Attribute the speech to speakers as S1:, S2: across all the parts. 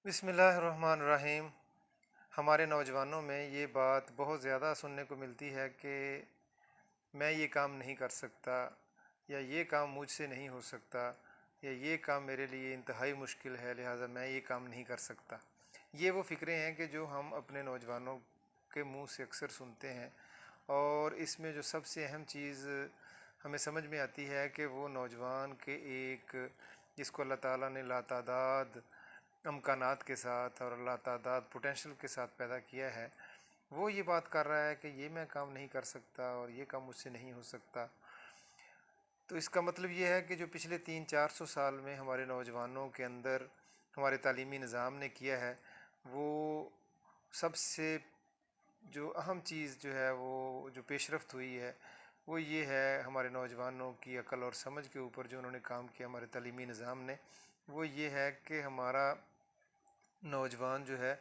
S1: بسم اللہ الرحمن الرحیم۔ ہمارے نوجوانوں میں یہ بات بہت زیادہ سننے کو ملتی ہے کہ میں یہ کام نہیں کر سکتا، یا یہ کام مجھ سے نہیں ہو سکتا، یا یہ کام میرے لیے انتہائی مشکل ہے، لہٰذا میں یہ کام نہیں کر سکتا۔ یہ وہ فکریں ہیں کہ جو ہم اپنے نوجوانوں کے منہ سے اکثر سنتے ہیں، اور اس میں جو سب سے اہم چیز ہمیں سمجھ میں آتی ہے کہ وہ نوجوان کے ایک جس کو اللہ تعالیٰ نے لاتعداد امکانات کے ساتھ اور اللہ تعداد پوٹینشل کے ساتھ پیدا کیا ہے، وہ یہ بات کر رہا ہے کہ یہ میں کام نہیں کر سکتا اور یہ کام مجھ سے نہیں ہو سکتا۔ تو اس کا مطلب یہ ہے کہ جو پچھلے 300-400 سال میں ہمارے نوجوانوں کے اندر ہمارے تعلیمی نظام نے کیا ہے، وہ سب سے جو اہم چیز جو ہے وہ جو پیش رفت ہوئی ہے وہ یہ ہے ہمارے نوجوانوں کی عقل اور سمجھ کے اوپر جو انہوں نے کام کیا ہمارے تعلیمی نظام نے، وہ یہ ہے کہ ہمارا نوجوان جو ہے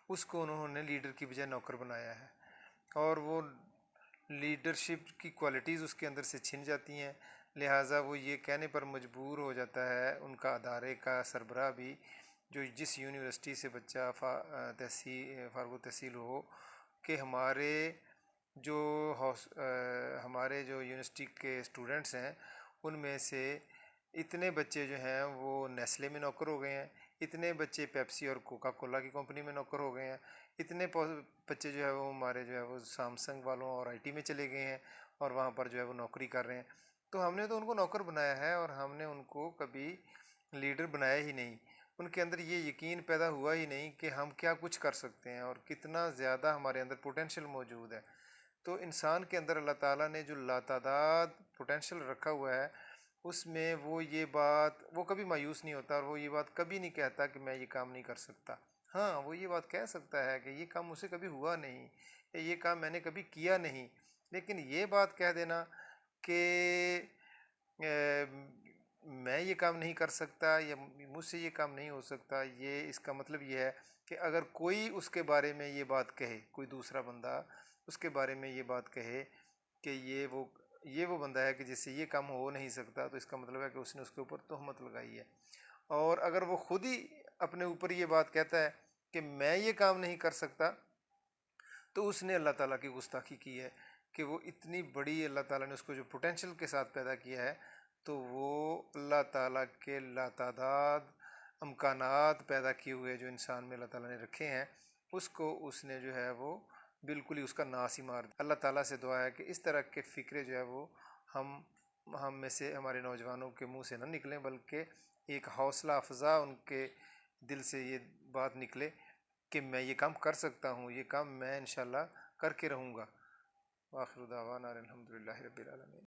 S1: اس کو انہوں نے لیڈر کی بجائے نوکر بنایا ہے، اور وہ لیڈرشپ کی کوالٹیز اس کے اندر سے چھن جاتی ہیں، لہٰذا وہ یہ کہنے پر مجبور ہو جاتا ہے ان کا ادارے کا سربراہ بھی، جو جس یونیورسٹی سے بچہ فارغ التحصیل ہو، کہ ہمارے جو یونیورسٹی کے اسٹوڈنٹس ہیں ان میں سے اتنے بچے جو ہیں وہ نیسلے میں نوکر ہو گئے ہیں، اتنے بچے پیپسی اور کوکا کولا کی کمپنی میں نوکر ہو گئے ہیں، اتنے بچے جو ہے وہ ہمارے جو ہے وہ سامسنگ والوں اور آئی ٹی میں چلے گئے ہیں اور وہاں پر جو ہے وہ نوکری کر رہے ہیں۔ تو ہم نے تو ان کو نوکر بنایا ہے، اور ہم نے ان کو کبھی لیڈر بنایا ہی نہیں۔ ان کے اندر یہ یقین پیدا ہوا ہی نہیں کہ ہم کیا کچھ کر سکتے ہیں اور کتنا زیادہ ہمارے اندر پوٹینشل موجود ہے۔ تو انسان کے اندر اللہ تعالیٰ نے جو لاتعداد پوٹینشل رکھا ہوا ہے، اس میں وہ یہ بات وہ کبھی مایوس نہیں ہوتا، اور وہ یہ بات کبھی نہیں کہتا کہ میں یہ کام نہیں کر سکتا۔ ہاں، وہ یہ بات کہہ سکتا ہے کہ یہ کام مجھ سے کبھی ہوا نہیں، یا یہ کام میں نے کبھی کیا نہیں، لیکن یہ بات کہہ دینا کہ میں یہ کام نہیں کر سکتا یا مجھ سے یہ کام نہیں ہو سکتا، یہ اس کا مطلب یہ ہے کہ اگر کوئی اس کے بارے میں یہ بات کہے، کوئی دوسرا بندہ اس کے بارے میں یہ بات کہے کہ یہ وہ بندہ ہے کہ جس سے یہ کام ہو نہیں سکتا، تو اس کا مطلب ہے کہ اس نے اس کے اوپر تہمت لگائی ہے۔ اور اگر وہ خود ہی اپنے اوپر یہ بات کہتا ہے کہ میں یہ کام نہیں کر سکتا، تو اس نے اللہ تعالیٰ کی گستاخی کی ہے، کہ وہ اتنی بڑی اللہ تعالیٰ نے اس کو جو پوٹینشل کے ساتھ پیدا کیا ہے، تو وہ اللہ تعالیٰ کے لاتعداد امکانات پیدا کیے ہوئے جو انسان میں اللہ تعالیٰ نے رکھے ہیں، اس کو اس نے جو ہے وہ بالکل ہی اس کا ناس ہی مار دیا۔ اللہ تعالیٰ سے دعا ہے کہ اس طرح کے فکرے جو ہے وہ ہم میں سے ہمارے نوجوانوں کے منہ سے نہ نکلیں، بلکہ ایک حوصلہ افزا ان کے دل سے یہ بات نکلے کہ میں یہ کام کر سکتا ہوں، یہ کام میں انشاءاللہ کر کے رہوں گا۔ وآخر دعوانا الحمدللہ رب العالمین۔